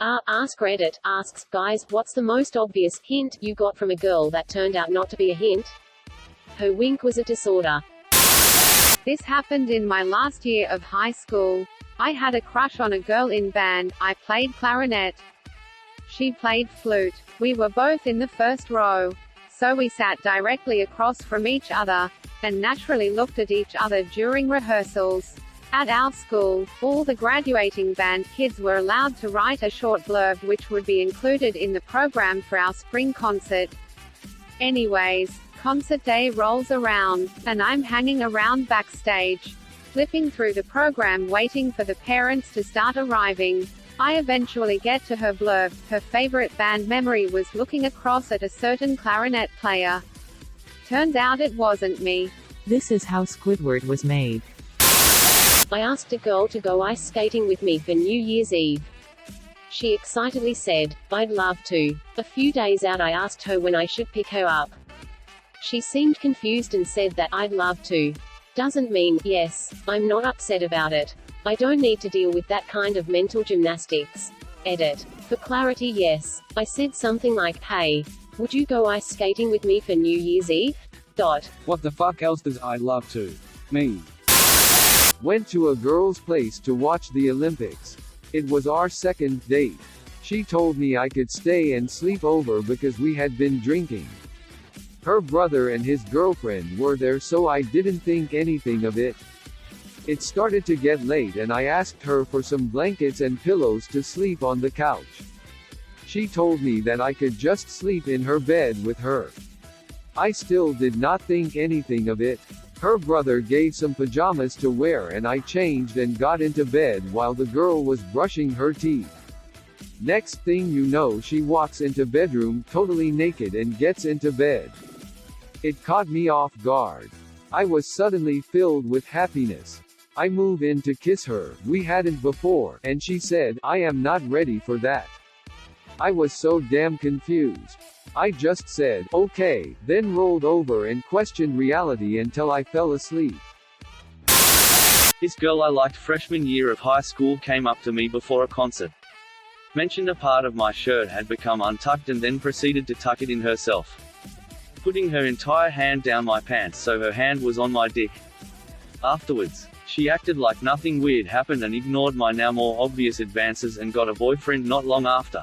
Askreddit asks, guys, what's the most obvious hint you got from a girl that turned out not to be a hint? Her wink was a disorder. This happened in my last year of high school. I had a crush on a girl in band. I played clarinet. She played flute. We were both in the first row. So we sat directly across from each other, and naturally looked at each other during rehearsals. At our school, all the graduating band kids were allowed to write a short blurb which would be included in the program for our spring concert. Anyways, concert day rolls around, and I'm hanging around backstage, flipping through the program waiting for the parents to start arriving. I eventually get to her blurb. Her favorite band memory was looking across at a certain clarinet player. Turns out it wasn't me. This is how Squidward was made. I asked a girl to go ice skating with me for New Year's Eve. She excitedly said, I'd love to. A few days out I asked her when I should pick her up. She seemed confused and said that I'd love to doesn't mean yes. I'm not upset about it. I don't need to deal with that kind of mental gymnastics. Edit. For clarity, yes. I said something like, hey, would you go ice skating with me for New Year's Eve? What the fuck else does I'd love to mean? Went to a girl's place to watch the Olympics. It was our second date. She told me I could stay and sleep over because we had been drinking. Her brother and his girlfriend were there, so I didn't think anything of it. It started to get late and I asked her for some blankets and pillows to sleep on the couch. She told me that I could just sleep in her bed with her. I still did not think anything of it. Her brother gave some pajamas to wear and I changed and got into bed while the girl was brushing her teeth. Next thing you know, she walks into bedroom totally naked and gets into bed. It caught me off guard. I was suddenly filled with happiness. I move in to kiss her, we hadn't before, and she said, I am not ready for that. I was so damn confused. I just said, okay, then rolled over and questioned reality until I fell asleep. This girl I liked freshman year of high school came up to me before a concert. Mentioned a part of my shirt had become untucked and then proceeded to tuck it in herself. Putting her entire hand down my pants so her hand was on my dick. Afterwards, she acted like nothing weird happened and ignored my now more obvious advances and got a boyfriend not long after.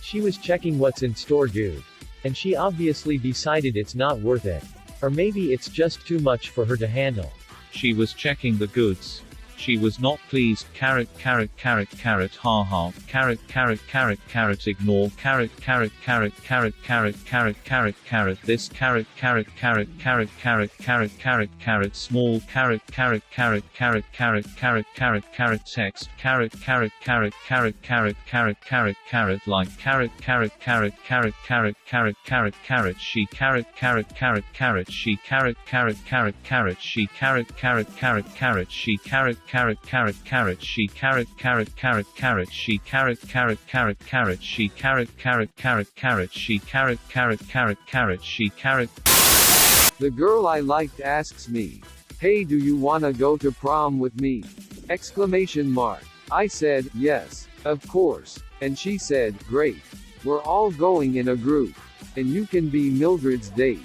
She was checking what's in store, dude. And she obviously decided it's not worth it. Or maybe it's just too much for her to handle. She was checking the goods. She was not pleased. Carrot, carrot, carrot, carrot, ha ha. Carrot, carrot, carrot, carrot, ignore. Carrot, carrot, carrot, carrot, carrot, carrot, carrot, carrot. This carrot, carrot, carrot, carrot, carrot, carrot, carrot, carrot. Small carrot, carrot, carrot, carrot, carrot, carrot, carrot, carrot. Text. Carrot, carrot, carrot, carrot, carrot, carrot, carrot, carrot. Like carrot, carrot, carrot, carrot, carrot, carrot, carrot, carrot. She carrot, carrot, carrot, carrot. She carrot, carrot, carrot, carrot. She carrot, carrot, carrot, carrot. She carrot, carrot, carrot, carrot. She carrot, carrot, carrot, carrot. She carrot, carrot, carrot, carrot. She carrot, carrot, carrot, carrot. She carrot, carrot, carrot, carrot. She carrot. The girl I liked asks me, hey, do you wanna go to prom with me? Exclamation mark. I said, yes, of course. And she said, great. We're all going in a group. And you can be Mildred's date.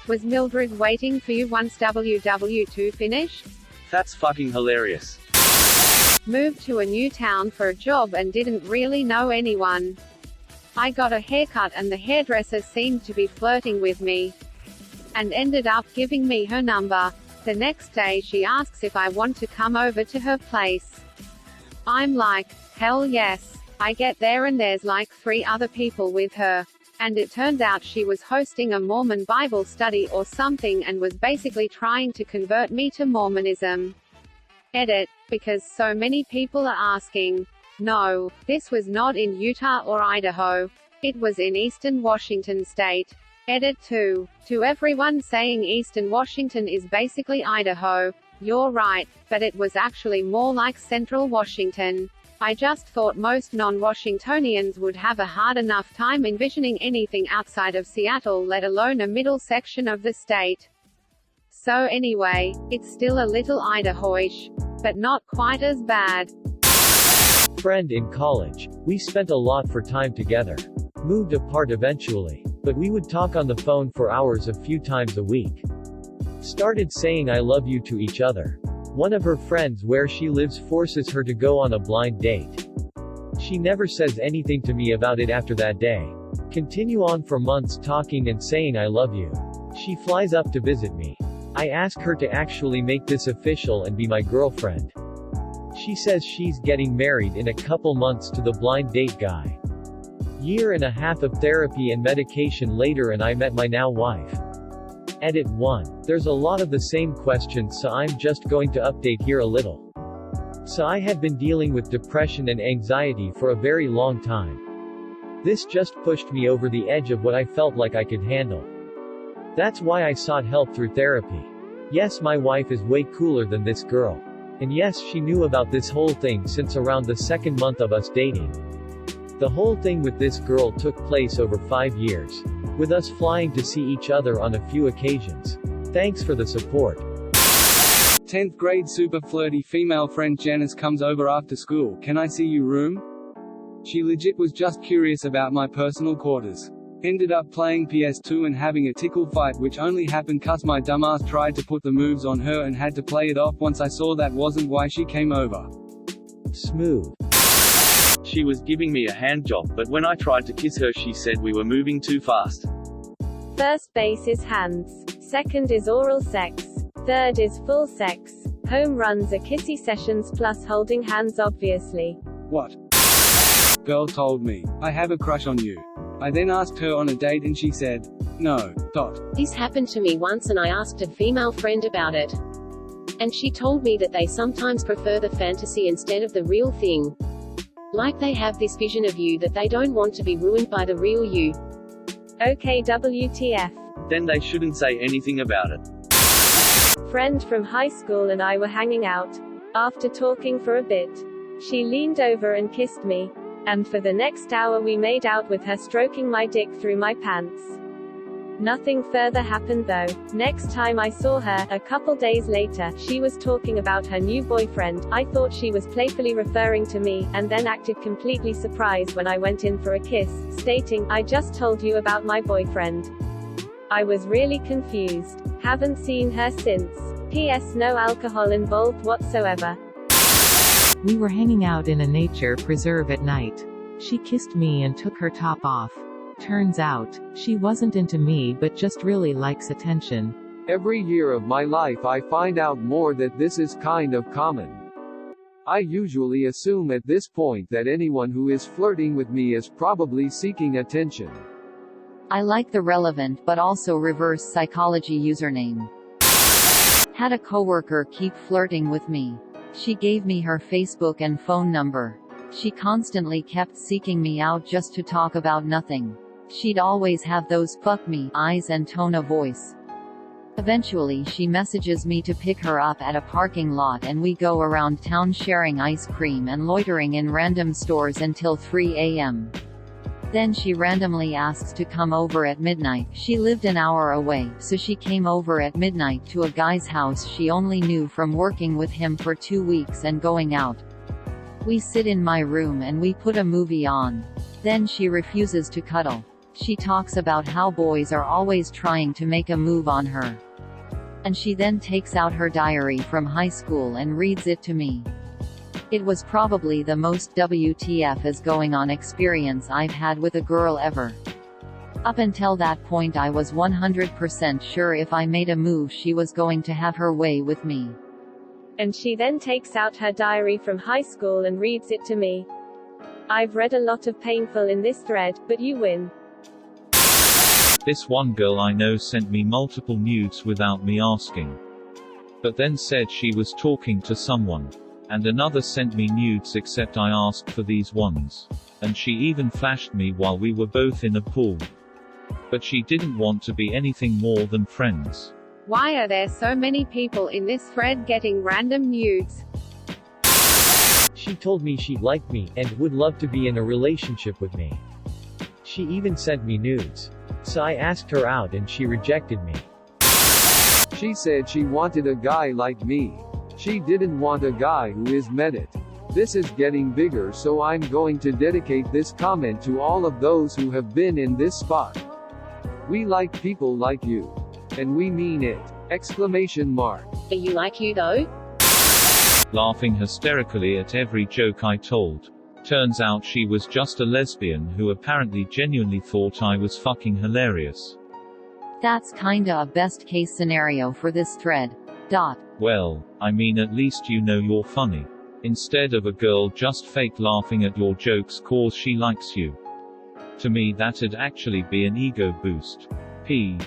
Was Mildred waiting for you once WW2 finished? That's fucking hilarious. Moved to a new town for a job and didn't really know anyone. I got a haircut and the hairdresser seemed to be flirting with me. And ended up giving me her number. The next day she asks if I want to come over to her place. I'm like, hell yes. I get there and there's like 3 other people with her. And it turns out she was hosting a Mormon Bible study or something and was basically trying to convert me to Mormonism. Edit. Because so many people are asking. No, this was not in Utah or Idaho. It was in Eastern Washington state. Edit 2. To everyone saying Eastern Washington is basically Idaho, you're right, but it was actually more like Central Washington. I just thought most non-Washingtonians would have a hard enough time envisioning anything outside of Seattle, let alone a middle section of the state. So anyway, it's still a little Idahoish. But not quite as bad. friend in college. We spent a lot for time together. Moved apart eventually. But we would talk on the phone for hours a few times a week. Started saying I love you to each other. One of her friends where she lives forces her to go on a blind date. She never says anything to me about it after that day. Continue on for months talking and saying I love you. She flies up to visit me. I ask her to actually make this official and be my girlfriend. She says she's getting married in a couple months to the blind date guy. Year and a half of therapy and medication later and I met my now wife. Edit 1. There's a lot of the same questions, so I'm just going to update here a little. So I had been dealing with depression and anxiety for a very long time. This just pushed me over the edge of what I felt like I could handle. That's why I sought help through therapy. Yes, my wife is way cooler than this girl. And yes, she knew about this whole thing since around the second month of us dating. The whole thing with this girl took place over 5 years, with us flying to see each other on a few occasions. Thanks for the support. 10th grade super flirty female friend Janice comes over after school. Can I see you room? She legit was just curious about my personal quarters. Ended up playing PS2 and having a tickle fight, which only happened cause my dumbass tried to put the moves on her and had to play it off once I saw that wasn't why she came over. Smooth. She was giving me a hand job, but when I tried to kiss her she said we were moving too fast. First base is hands. Second is oral sex. Third is full sex. Home runs are kissy sessions plus holding hands obviously. What? Girl told me, I have a crush on you. I then asked her on a date and she said, no. This happened to me once and I asked a female friend about it. And she told me that they sometimes prefer the fantasy instead of the real thing. Like they have this vision of you that they don't want to be ruined by the real you. Okay, WTF. Then they shouldn't say anything about it. Friend from high school and I were hanging out. After talking for a bit, she leaned over and kissed me. And for the next hour we made out with her stroking my dick through my pants. Nothing further happened though. Next time I saw her, a couple days later, she was talking about her new boyfriend. I thought she was playfully referring to me, and then acted completely surprised when I went in for a kiss, stating, I just told you about my boyfriend. I was really confused. Haven't seen her since. P.S. No alcohol involved whatsoever. We were hanging out in a nature preserve at night. She kissed me and took her top off. Turns out, she wasn't into me but just really likes attention. Every year of my life I find out more that this is kind of common. I usually assume at this point that anyone who is flirting with me is probably seeking attention. I like the relevant but also reverse psychology username. Had a coworker keep flirting with me. She gave me her Facebook and phone number. She constantly kept seeking me out just to talk about nothing. She'd always have those fuck me eyes and tone of voice. Eventually she messages me to pick her up at a parking lot and we go around town sharing ice cream and loitering in random stores until 3 a.m. Then she randomly asks to come over at midnight. She lived an hour away, so she came over at midnight to a guy's house she only knew from working with him for 2 weeks and going out. We sit in my room and we put a movie on. Then she refuses to cuddle. She talks about how boys are always trying to make a move on her. And she then takes out her diary from high school and reads it to me. It was probably the most WTF is going on experience I've had with a girl ever. Up until that point I was 100% sure if I made a move she was going to have her way with me. And she then takes out her diary from high school and reads it to me. I've read a lot of painful in this thread, but you win. This one girl I know sent me multiple nudes without me asking. But then said she was talking to someone. And another sent me nudes except I asked for these ones. And she even flashed me while we were both in a pool. But she didn't want to be anything more than friends. Why are there so many people in this thread getting random nudes? She told me she liked me, and would love to be in a relationship with me. She even sent me nudes. So I asked her out and she rejected me. She said she wanted a guy like me. She didn't want a guy who is med it. This is getting bigger, so I'm going to dedicate this comment to all of those who have been in this spot. We like people like you. And we mean it! Exclamation mark. Are you like you though? Laughing hysterically at every joke I told. Turns out she was just a lesbian who apparently genuinely thought I was fucking hilarious. That's kinda a best case scenario for this thread. Well, I mean, at least you know you're funny. Instead of a girl just fake laughing at your jokes cause she likes you. To me that'd actually be an ego boost. P.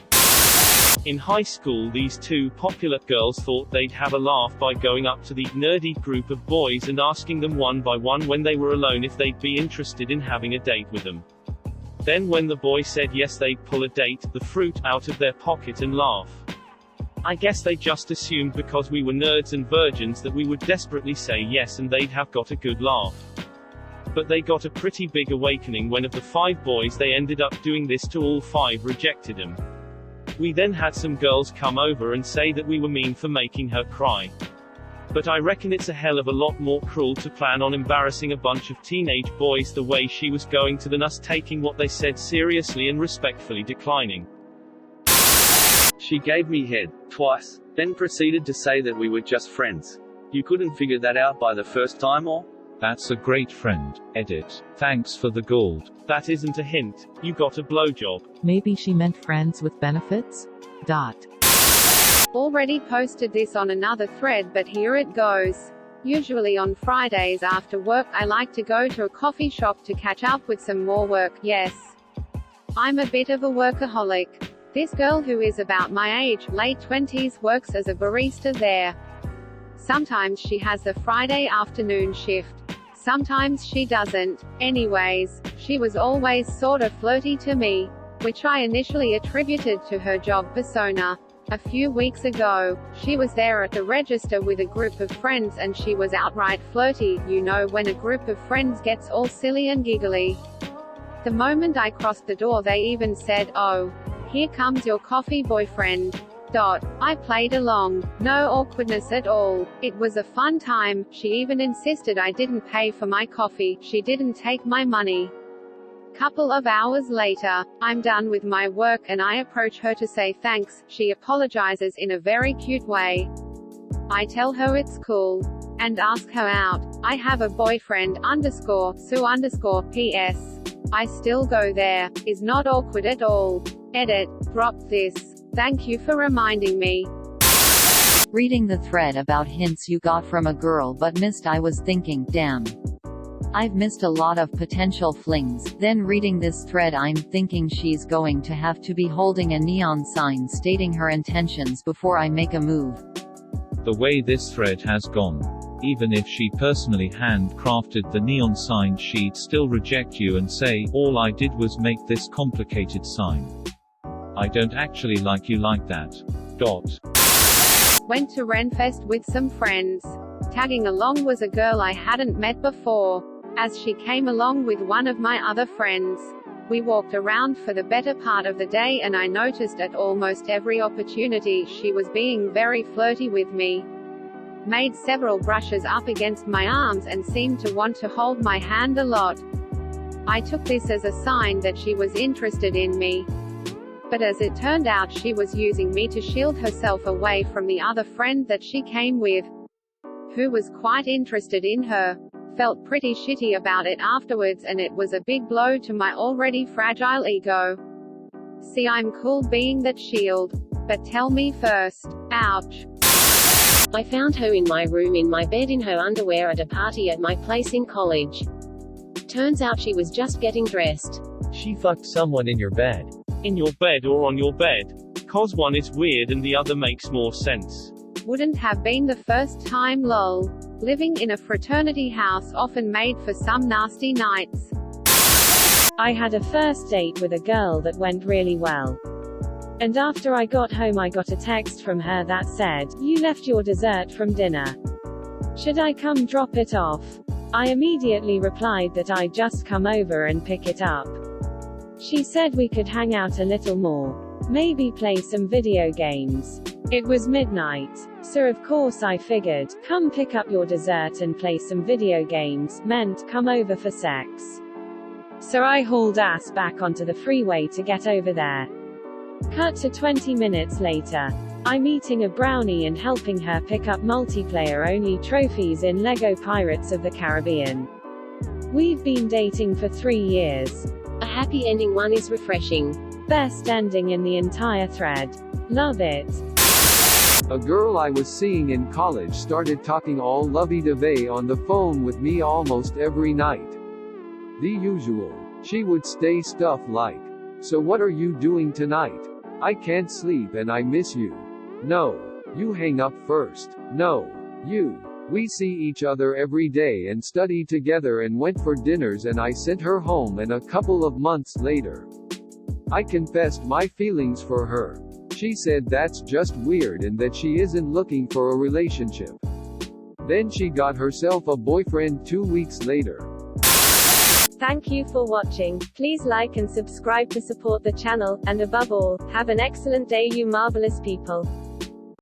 In high school, these two popular girls thought they'd have a laugh by going up to the nerdy group of boys and asking them one by one when they were alone if they'd be interested in having a date with them. Then when the boy said yes, they'd pull a date, the fruit, out of their pocket and laugh. I guess they just assumed because we were nerds and virgins that we would desperately say yes and they'd have got a good laugh. But they got a pretty big awakening when of the 5 boys they ended up doing this to, all 5 rejected him. We then had some girls come over and say that we were mean for making her cry. But I reckon it's a hell of a lot more cruel to plan on embarrassing a bunch of teenage boys the way she was going to than us taking what they said seriously and respectfully declining. She gave me head, twice, then proceeded to say that we were just friends. You couldn't figure that out by the first time, or? That's a great friend. Edit. Thanks for the gold. That isn't a hint. You got a blowjob. Maybe she meant friends with benefits? Already posted this on another thread, but here it goes. Usually on Fridays after work I like to go to a coffee shop to catch up with some more work. Yes. I'm a bit of a workaholic. This girl, who is about my age, late 20s, works as a barista there. Sometimes she has the Friday afternoon shift. Sometimes she doesn't. Anyways, she was always sort of flirty to me, which I initially attributed to her job persona. A few weeks ago, she was there at the register with a group of friends and she was outright flirty, you know, when a group of friends gets all silly and giggly. The moment I crossed the door they even said, "Oh, here comes your coffee boyfriend." I played along. No awkwardness at all. It was a fun time. She even insisted I didn't pay for my coffee. She didn't take my money. Couple of hours later, I'm done with my work and I approach her to say thanks. She apologizes in a very cute way. I tell her it's cool. And ask her out. I have a boyfriend, _Sue_ PS. I still go there. Is not awkward at all. Edit. Drop this. Thank you for reminding me. Reading the thread about hints you got from a girl but missed, I was thinking, damn. I've missed a lot of potential flings. Then reading this thread I'm thinking she's going to have to be holding a neon sign stating her intentions before I make a move. The way this thread has gone. Even if she personally handcrafted the neon sign, she'd still reject you and say, all I did was make this complicated sign. I don't actually like you like that. Went to Renfest with some friends. Tagging along was a girl I hadn't met before. As she came along with one of my other friends. We walked around for the better part of the day and I noticed at almost every opportunity she was being very flirty with me. Made several brushes up against my arms and seemed to want to hold my hand a lot. I took this as a sign that she was interested in me. But as it turned out, she was using me to shield herself away from the other friend that she came with, who was quite interested in her. Felt pretty shitty about it afterwards and it was a big blow to my already fragile ego. See, I'm cool being that shield. But tell me first. Ouch. I found her in my room in my bed in her underwear at a party at my place in college. Turns out she was just getting dressed. She fucked someone in your bed. In your bed or on your bed? 'Cause one is weird and the other makes more sense. Wouldn't have been the first time, lol. Living in a fraternity house often made for some nasty nights. I had a first date with a girl that went really well. And after I got home I got a text from her that said, "You left your dessert from dinner. Should I come drop it off?" I immediately replied that I'd just come over and pick it up. She said we could hang out a little more. Maybe play some video games. It was midnight. So of course I figured, come pick up your dessert and play some video games, meant, come over for sex. So I hauled ass back onto the freeway to get over there. Cut to 20 minutes later. I'm eating a brownie and helping her pick up multiplayer-only trophies in LEGO Pirates of the Caribbean. We've been dating for 3 years. A happy ending one is refreshing. Best ending in the entire thread. Love it. A girl I was seeing in college started talking all lovey-dovey on the phone with me almost every night. The usual. She would say stuff like, "So what are you doing tonight? I can't sleep and I miss you. No. You hang up first. No. You. We see each other every day and study together and went for dinners and I sent her home and a couple of months later, I confessed my feelings for her. She said that's just weird and that she isn't looking for a relationship. Then she got herself a boyfriend 2 weeks later." Thank you for watching. Please like and subscribe to support the channel, and above all, have an excellent day you marvelous people.